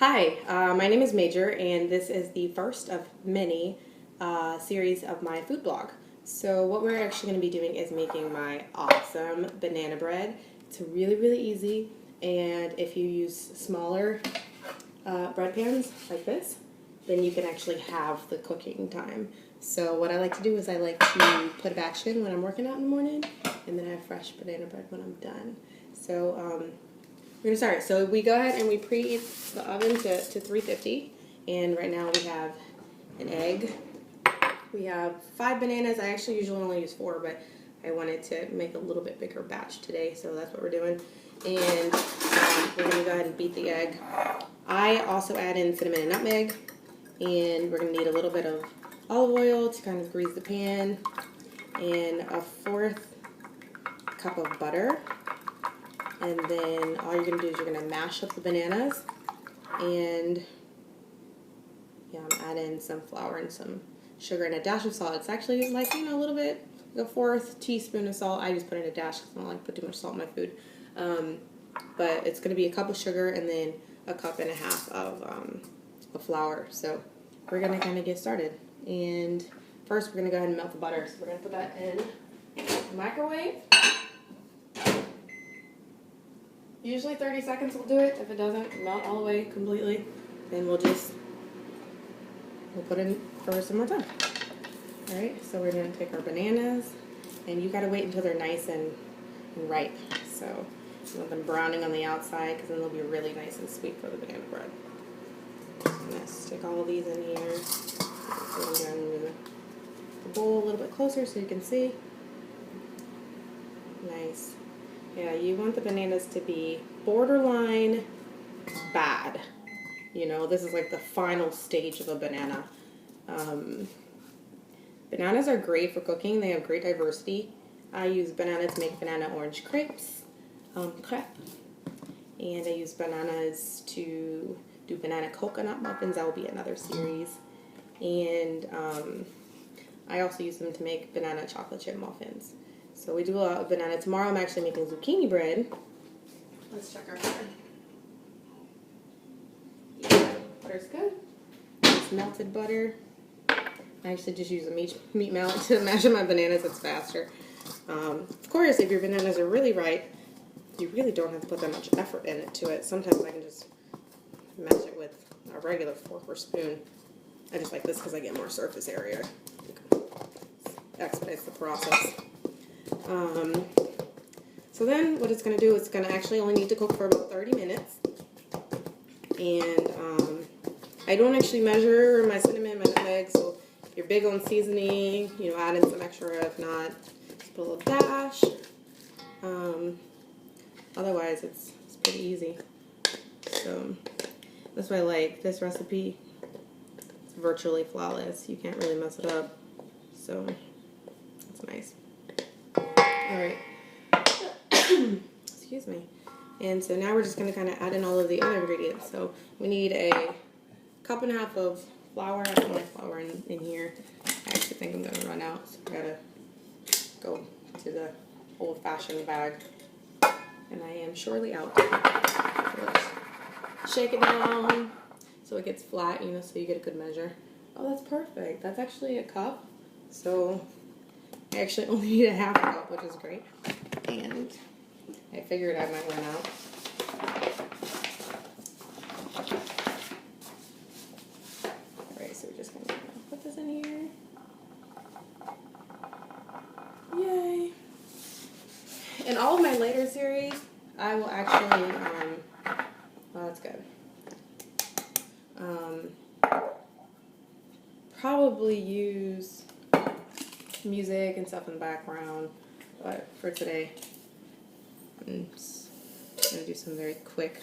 Hi, my name is Major, and this is the first of many series of my food blog. So what we're actually going to be doing is making my awesome banana bread. It's really easy, and if you use smaller bread pans like this, then you can actually have the cooking time. So what I like to do is I like to put a batch in when I'm working out in the morning, and then I have fresh banana bread when I'm done. So we're going to start. So we go ahead and we preheat the oven to 350, and right now we have an egg. We have 5 bananas. I actually usually only use 4, but I wanted to make a little bit bigger batch today, so that's what we're doing. And we're going to go ahead and beat the egg. I also add in cinnamon and nutmeg, and we're going to need a little bit of olive oil to kind of grease the pan, and a 1/4 cup of butter. And then all you're going to do is you're going to mash up the bananas, and I'm adding some flour and some sugar and a dash of salt. It's actually like, a little bit, like a 1/4 teaspoon of salt. I just put in a dash because I don't like to put too much salt in my food. But it's going to be a cup of sugar and then a cup and a half of flour. So we're going to kind of get started. And first we're going to go ahead and melt the butter. So we're going to put that in the microwave. Usually 30 seconds will do it. If it doesn't melt all the way completely, then we'll put it in for some more time. Alright, so we're going to take our bananas, and you got to wait until they're nice and ripe. So you want them browning on the outside, because then they'll be really nice and sweet for the banana bread. I'm going to stick all of these in here. Put them down in the bowl a little bit closer so you can see. Nice. Yeah, you want the bananas to be borderline bad. This is like the final stage of a banana. Bananas are great for cooking. They have great diversity. I use banana to make banana orange crepes, crepe. And I use bananas to do banana coconut muffins. That will be another series. And I also use them to make banana chocolate chip muffins. So we do a lot of banana. Tomorrow I'm actually making zucchini bread. Let's check our butter. Yeah, butter's good. It's melted butter. I actually just use a meat mallet to mash up my bananas. It's faster. Of course, if your bananas are really ripe, you really don't have to put that much effort into it. Sometimes I can just mash it with a regular fork or spoon. I just like this because I get more surface area. Expedites the process. So then what it's going to do is it's going to actually only need to cook for about 30 minutes. And I don't actually measure my cinnamon, my nutmeg, so if you're big on seasoning, add in some extra. If not, just put a little dash. Otherwise, it's pretty easy. So that's why I like this recipe. It's virtually flawless. You can't really mess it up. So it's nice. Alright. Excuse me. And so now we're just going to kind of add in all of the other ingredients. So we need a 1.5 cups of flour. I don't like flour in here. I actually think I'm going to run out. So I got to go to the old-fashioned bag. And I am surely out. Shake it down so it gets flat, so you get a good measure. Oh, that's perfect. That's actually a cup. So I actually only need a 1/2 cup, which is great. And I figured I might run out. Alright, so we're just going to put this in here. Yay! In all of my later series, I will actually, well, that's good. Probably use music and stuff in the background, but for today I'm just going to do some very quick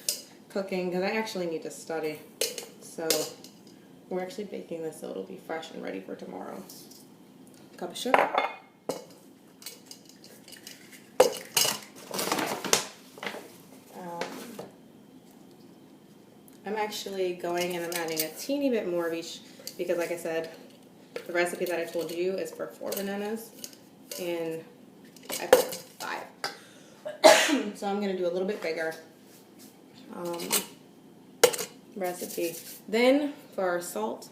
cooking because I actually need to study. So we're actually baking this so it'll be fresh and ready for tomorrow. A cup of sugar. I'm actually going and I'm adding a teeny bit more of each because, like I said, the recipe that I told you is for 4 bananas, and I put 5. So I'm going to do a little bit bigger. recipe. Then for our salt,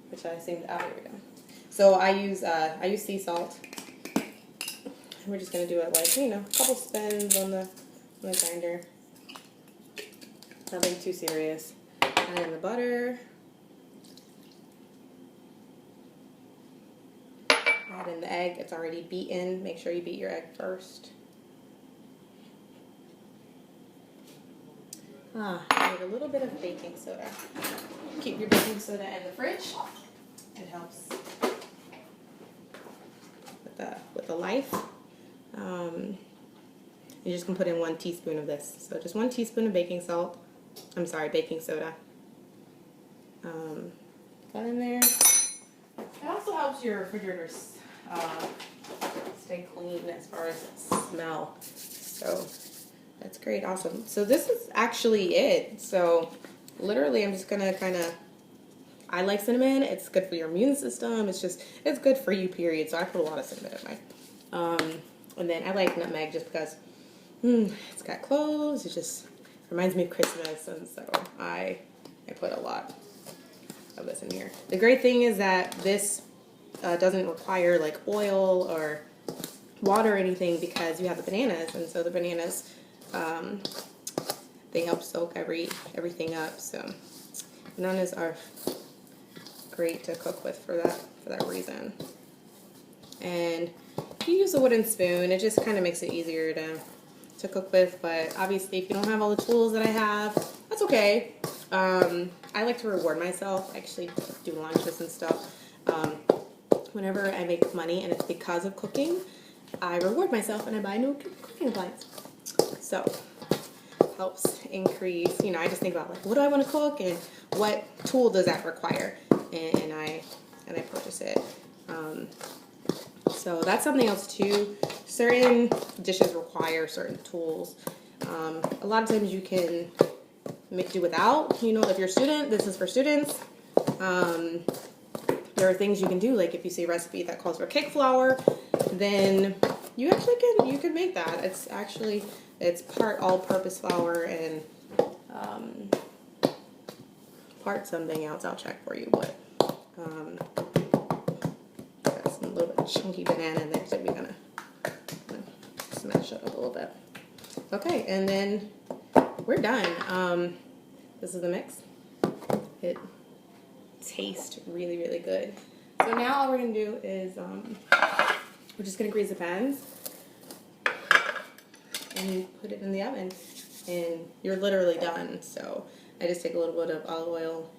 which I seem to, oh, here we go. So I use sea salt. We're just gonna do it like, you know, a couple spins on the grinder. Nothing too serious. Add in the butter. Add in the egg. It's already beaten. Make sure you beat your egg first. Add a little bit of baking soda. Keep your baking soda in the fridge. It helps with the life. You're just gonna put in 1 teaspoon of this. So just 1 teaspoon of baking soda. Put in there. It also helps your refrigerator stay clean as far as smell. So that's great, awesome. So this is actually it. So literally I'm just gonna I like cinnamon. It's good for your immune system. It's good for you, period. So I put a lot of cinnamon in mine. And then I like nutmeg just because it's got cloves. It just reminds me of Christmas, and so I put a lot of this in here. The great thing is that this doesn't require like oil or water or anything because you have the bananas, and so the bananas they help soak everything up. So bananas are great to cook with for that reason. And you use a wooden spoon. It just kind of makes it easier to cook with, but obviously if you don't have all the tools that I have, that's okay. I like to reward myself. I actually do lunches and stuff. Whenever I make money and it's because of cooking, I reward myself and I buy new cooking appliance. So helps increase, you know, I just think about like, what do I want to cook and what tool does that require? And I purchase it. So that's something else too. Certain dishes require certain tools. A lot of times you can make do without. You know, if you're a student, this is for students. There are things you can do, like if you see a recipe that calls for cake flour, then you actually can make that. It's part all-purpose flour and part something else. I'll check for you, but got some little bit chunky banana in there, so we're gonna smash it up a little bit. Okay, and then we're done. This is the mix. It tastes really, really good. So now all we're gonna do is we're just gonna grease the pans and put it in the oven, and you're literally done. So I just take a little bit of olive oil,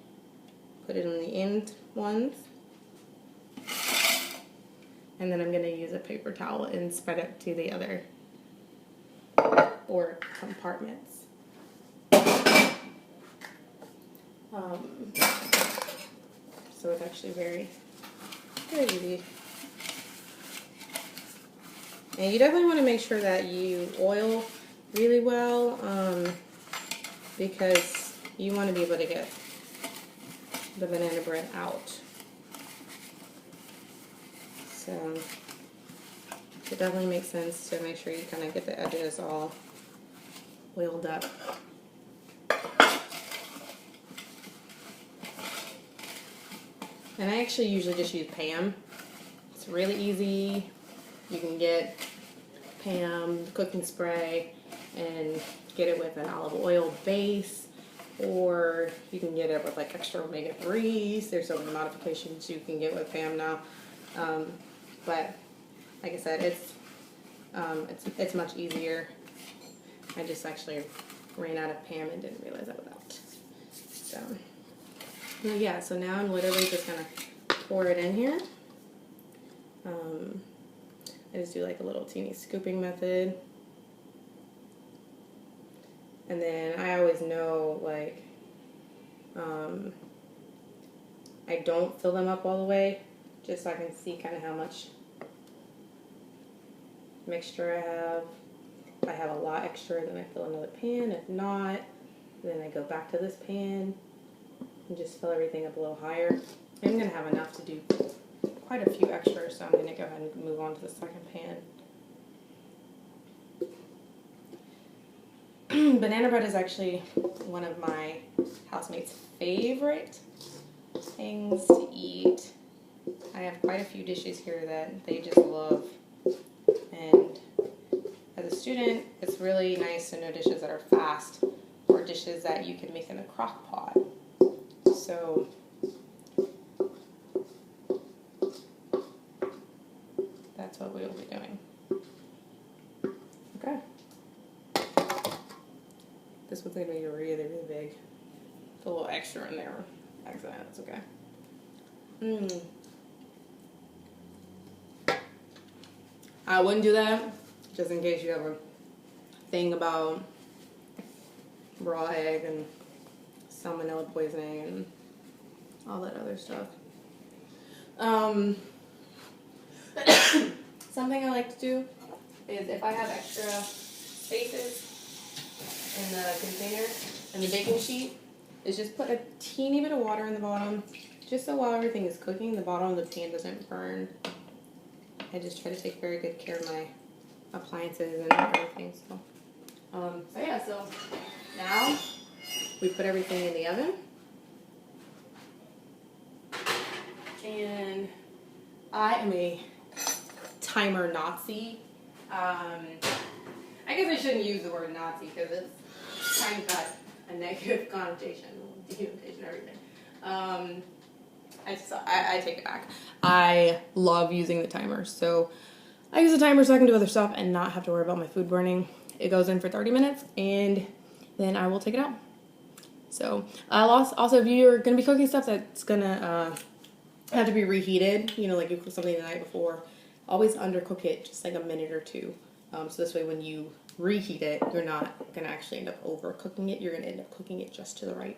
put it on the end ones, and then I'm gonna use a paper towel and spread it to the other or compartments. So it's actually very, very easy. And you definitely want to make sure that you oil really well, because you want to be able to get the banana bread out. So it definitely makes sense to make sure you kind of get the edges all oiled up. And I actually usually just use Pam. It's really easy. You can get Pam cooking spray and get it with an olive oil base, or you can get it with like extra omega-3s. There's so many modifications you can get with Pam now. But like I said, it's much easier. I just actually ran out of Pam and didn't realize I was out. So yeah, so now I'm literally just gonna pour it in here. I just do like a little teeny scooping method. And then I always know, like, I don't fill them up all the way, just so I can see kind of how much mixture I have. If I have a lot extra, then I fill another pan. If not, then I go back to this pan and just fill everything up a little higher. I'm going to have enough to do quite a few extras, so I'm going to go ahead and move on to the second pan. Banana bread is actually one of my housemates' favorite things to eat. I have quite a few dishes here that they just love. And as a student, it's really nice to know dishes that are fast or dishes that you can make in a crock pot. So that's what we will be doing. Okay. This one's going to be really, really big. Put a little extra in there. Accident, that's okay. I wouldn't do that, just in case you have a thing about raw egg and salmonella poisoning and all that other stuff. Something I like to do is if I have extra spaces in the container and the baking sheet, is just put a teeny bit of water in the bottom, just so while everything is cooking, the bottom of the pan doesn't burn. I just try to take very good care of my appliances and everything. So now we put everything in the oven, and I am a timer Nazi. I guess I shouldn't use the word Nazi because it's kind of got a negative connotation, denotation, everything. I take it back. I love using the timer. So I use the timer so I can do other stuff and not have to worry about my food burning. It goes in for 30 minutes and then I will take it out. So also if you're going to be cooking stuff that's going to have to be reheated, you know, like you cook something the night before, always undercook it just like a minute or two. So this way when you reheat it, you're not going to actually end up overcooking it. You're going to end up cooking it just to the right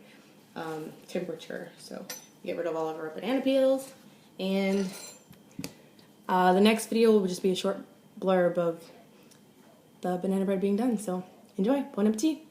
temperature. So get rid of all of our banana peels, and the next video will just be a short blurb of the banana bread being done. So enjoy. Bon appetit.